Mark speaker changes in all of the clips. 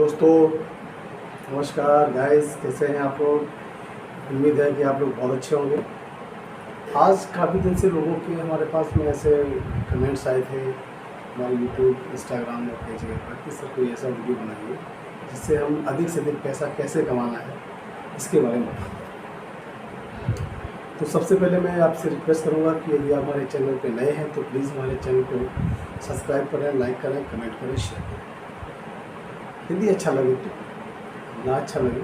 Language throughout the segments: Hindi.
Speaker 1: दोस्तों नमस्कार गाइस, कैसे हैं आप लोग। उम्मीद है कि आप लोग बहुत अच्छे होंगे। आज काफ़ी दिन से लोगों के हमारे पास में ऐसे कमेंट्स आए थे हमारे यूट्यूब इंस्टाग्राम और कई जगह पर कि सर कोई ऐसा वीडियो बनाइए जिससे हम अधिक से अधिक पैसा कैसे कमाना है इसके बारे में बताएं। तो सबसे पहले मैं आपसे रिक्वेस्ट करूंगा कि यदि आप हमारे चैनल पे नए हैं तो प्लीज़ हमारे चैनल को सब्सक्राइब करें, लाइक करें, कमेंट करें, शेयर करें। यदि अच्छा लगे तो, ना अच्छा लगे।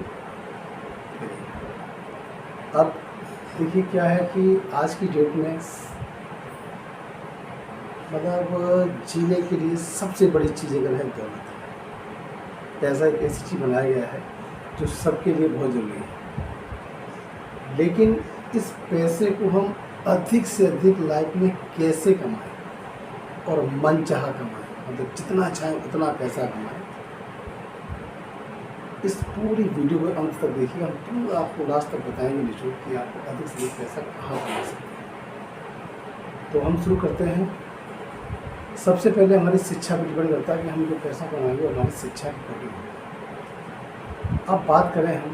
Speaker 1: अब देखिए क्या है कि आज की डेट में मतलब जीने के लिए सबसे बड़ी चीज़ अगर है दौलत है। पैसा एक ऐसी चीज़ बनाया गया है जो सबके लिए बहुत ज़रूरी है, लेकिन इस पैसे को हम अधिक से अधिक लाइफ में कैसे कमाएं और मन चाहा कमाएं, मतलब जितना चाहें उतना पैसा कमाएं। इस पूरी वीडियो को अंत तक देखिए, हम पूरा आपको लास्ट तक बताएंगे निचोड़ कि आपको अधिक से अधिक पैसा कहाँ कमा सकते हैं। तो हम शुरू करते हैं। सबसे पहले हमारी शिक्षा पर डिपेंड करता है कि हम जो पैसा कमाएंगे और हमारी शिक्षा की क्वालिटी होगी। अब बात करें हम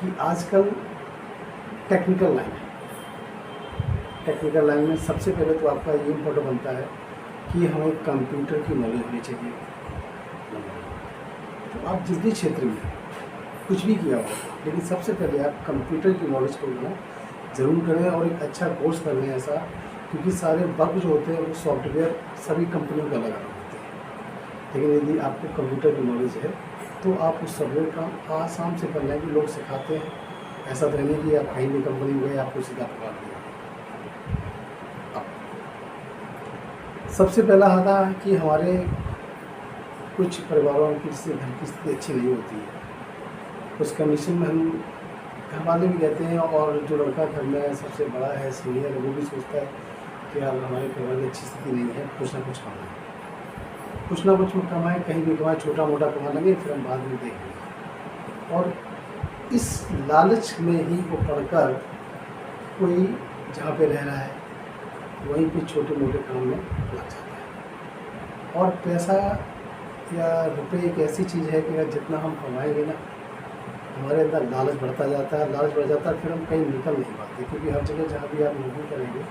Speaker 1: कि आजकल टेक्निकल लाइन है। टेक्निकल लाइन में सबसे पहले तो आपका ये इम्पोर्टेंट बनता है कि हमें कंप्यूटर की नॉलेज होनी चाहिए। तो आप जिस भी क्षेत्र में कुछ भी किया हो, लेकिन सबसे पहले आप कंप्यूटर की नॉलेज को ज़रूर करें और एक अच्छा कोर्स कर लें ऐसा, क्योंकि सारे वर्क जो होते हैं वो सॉफ्टवेयर सभी कंपनियों का अलग अलग होते हैं। लेकिन यदि आपको कंप्यूटर की नॉलेज है तो आप उस सॉफ्टवेयर काम आसान से कर लें कि लोग सिखाते हैं। ऐसा तो नहीं कि आप कहीं भी कंपनी में गए आपको सीधा पकड़ दिया। सबसे पहला आता है कि हमारे कुछ परिवारों की घर की स्थिति अच्छी नहीं होती है। उस कंडीशन में हम घर वाले भी कहते हैं और जो लड़का घर में सबसे बड़ा है, सीनियर है, वो भी सोचता है कि यार हमारे परिवार की अच्छी स्थिति नहीं है, कुछ ना कुछ कमाएं, कुछ ना कुछ कमाएं, कहीं भी कमाएं, छोटा मोटा कमा लेंगे, फिर हम बाद में देखेंगे। और इस लालच में ही वो पढ़कर कोई जहाँ पे रह रहा है वहीं पे छोटे मोटे काम में लग जाता है। और पैसा या रुपये एक ऐसी चीज़ है कि जितना हम कमाएंगे ना, हमारे अंदर लालच बढ़ता जाता है, लालच बढ़ जाता है, फिर हम कहीं निकल नहीं पाते। क्योंकि हर जगह जहाँ भी आप नौकरी करेंगे,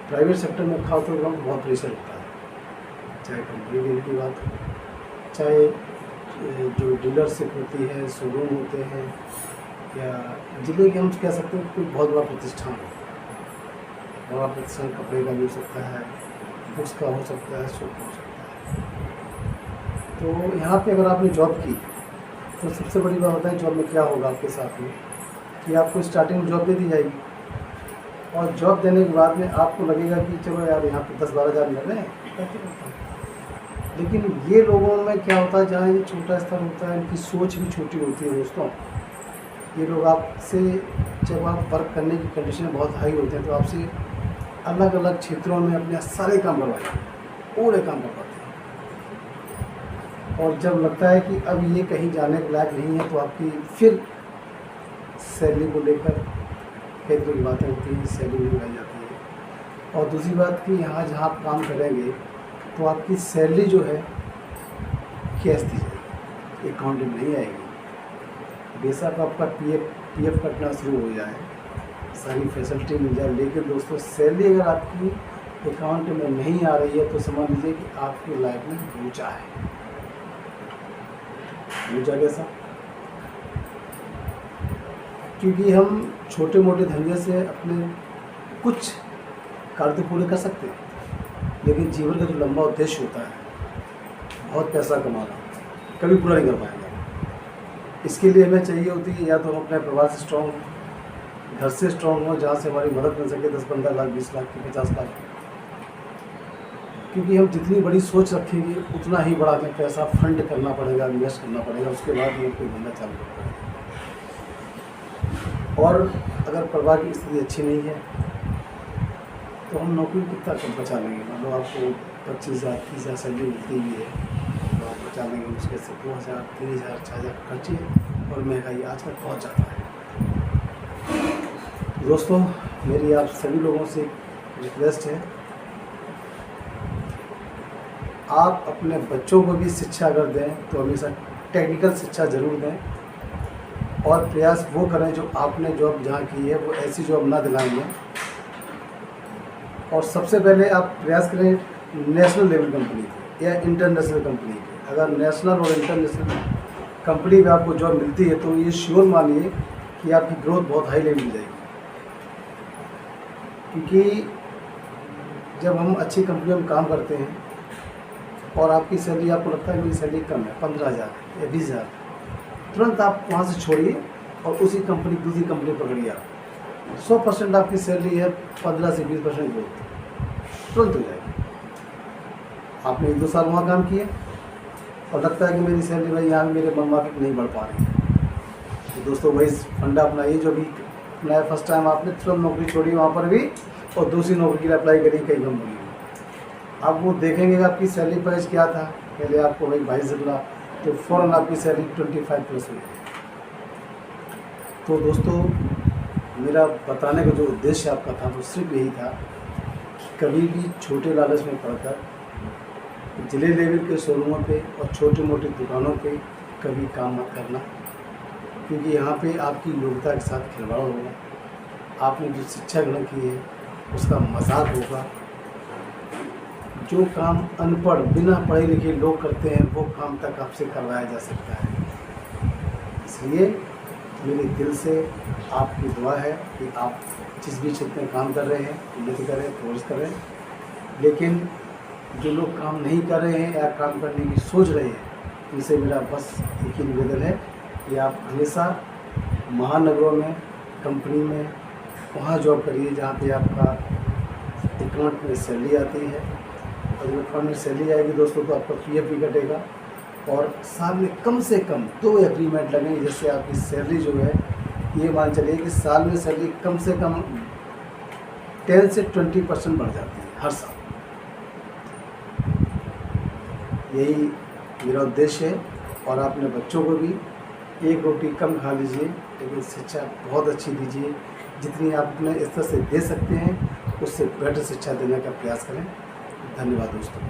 Speaker 1: प्राइवेट सेक्टर में खाओ तो हम बहुत प्रेशर होता है, चाहे कंपनी डील की बात हो, चाहे जो डीलरशिप होती है, शोरूम होते हैं, या जिले के हम कह सकते हैं कोई बहुत बड़ा प्रतिष्ठान हो। बड़ा प्रतिष्ठान कपड़े का भी हो सकता है, बुक्स का हो सकता है, शो का हो सकता है। तो यहाँ पे अगर आपने जॉब की तो सबसे बड़ी बात होता है जॉब में क्या होगा आपके साथ में कि आपको स्टार्टिंग में जॉब दे दी जाएगी, और जॉब देने के बाद में आपको लगेगा कि चलो यार यहाँ पे 10-12 हज़ार मिल रहे हैं। लेकिन ये लोगों में क्या होता है, जहाँ ये छोटा स्तर होता है, इनकी सोच भी छोटी होती है। दोस्तों, ये लोग आपसे जब आप वर्क करने की कंडीशन बहुत हाई होते हैं तो आपसे अलग अलग क्षेत्रों में अपने सारे काम करवाएंगे, पूरे काम करवाते हैं। और जब लगता है कि अब ये कहीं जाने के लायक नहीं है तो आपकी फिर सैलरी को लेकर कई तरह की बातें होती हैं, सैलरी भी लगाई जाती है। और दूसरी बात कि यहाँ जहाँ आप काम करेंगे तो आपकी सैलरी जो है कैश दी जाएगी, अकाउंट में नहीं आएगी। बेशक आपका पीएफ कटना शुरू हो जाए, सारी फैसिलिटी मिल जाए, लेकिन दोस्तों सैलरी अगर आपकी अकाउंट में नहीं आ रही है तो समझ लीजिए कि आपकी लाइफ में ऊंचा है। ऊंचा कैसा? क्योंकि हम छोटे मोटे धंधे से अपने कुछ कार्य पूरे कर सकते हैं, लेकिन जीवन का जो लंबा उद्देश्य होता है बहुत पैसा कमाना, कभी पूरा नहीं कर पाएंगे। इसके लिए हमें चाहिए होती है या तो हम अपने परिवार से स्ट्रॉन्ग हो, घर से स्ट्रॉन्ग हो, जहाँ से हमारी मदद मिल सके 10-15 लाख, 20 लाख की, 50 लाख। क्योंकि हम जितनी बड़ी सोच रखेंगे उतना ही बड़ा हमें पैसा फंड करना पड़ेगा, इन्वेस्ट करना पड़ेगा, उसके बाद ही कोई धंधा चालू कर पाएगा। और अगर परिवार की स्थिति अच्छी नहीं है तो हम नौकरी कितना कम बचा लेंगे। मतलब आपको 25,000 30,000 सैलरी मिलती भी है तो आप बचा लेंगे मुश्किल से 2,000 3,000 4,000 खर्चे। और महंगाई आजकल बहुत ज़्यादा है। दोस्तों, मेरी आप सभी लोगों से रिक्वेस्ट है, आप अपने बच्चों को भी शिक्षा अगर दें तो हमेशा टेक्निकल शिक्षा ज़रूर दें और प्रयास वो करें जो आपने जॉब जहाँ की है वो ऐसी जॉब ना दिलाएंगे। और सबसे पहले आप प्रयास करें नेशनल लेवल कंपनी की या इंटरनेशनल कंपनी की। अगर नेशनल और इंटरनेशनल कंपनी में आपको जॉब मिलती है तो ये श्योर मानिए कि आपकी ग्रोथ बहुत हाई लेवल में जाएगी। क्योंकि जब हम अच्छी कंपनियों में काम करते हैं और आपकी सैलरी, आपको लगता है मेरी सैलरी कम है 15,000 या 20,000, तुरंत आप वहाँ से छोड़िए और उसी कंपनी दूसरी कंपनी पकड़िए। आप 100% आपकी सैलरी है 15 से 20% ग्रोथ तुरंत हो जाएगी। आपने 1-2 साल वहाँ काम किया और लगता है कि मेरी सैलरी भाई यहाँ मेरे मार्केट नहीं बढ़ पा रही है, तो दोस्तों वही फंडा अपनाइए जो भी अपनाया। फर्स्ट टाइम आपने तुरंत नौकरी छोड़ी वहाँ पर भी और दूसरी नौकरी के लिए अप्लाई करी कई कंपनी में। अब वो देखेंगे कि आपकी सैलरी प्राइस क्या था, पहले आपको भाई 22 मिला तो फ़ौरन आपकी सैलरी 25+ हुई। तो दोस्तों मेरा बताने का जो उद्देश्य आपका था वो सिर्फ यही था कि कभी भी छोटे लालच में पड़कर जिले लेवल के शोरूमों पे और छोटी मोटी दुकानों पे कभी काम मत करना, क्योंकि यहाँ पे आपकी योग्यता के साथ खिलवाड़ होगा। आपने जो शिक्षा ग्रहण की है उसका मजाक होगा। जो काम अनपढ़ बिना पढ़े लिखे लोग करते हैं वो काम तक आपसे करवाया जा सकता है। इसलिए मेरे दिल से आपकी दुआ है कि आप जिस भी क्षेत्र में काम कर रहे हैं उन्नति करें, कोर्स करें। लेकिन जो लोग काम नहीं कर रहे हैं या काम करने की सोच रहे हैं उनसे मेरा बस एक ही निवेदन है कि आप हमेशा महानगरों में, कंपनी में वहाँ जॉब करिए जहाँ पे आपका अकाउंट में सैलरी आती है। और जब अकाउंट में सैलरी आएगी दोस्तों तो आपका PF भी कटेगा और साल में कम से कम 2 एग्रीमेंट लगेंगे, जिससे आपकी सैलरी जो है ये मान चलिए कि साल में सैलरी कम से कम 10 से 20% बढ़ जाती है हर साल। यही मेरा उद्देश्य है। और अपने बच्चों को भी 1 रोटी कम खा लीजिए लेकिन शिक्षा बहुत अच्छी दीजिए। जितनी आप अपने स्तर से दे सकते हैं उससे बेटर शिक्षा देने का प्रयास करें। धन्यवाद दोस्तों।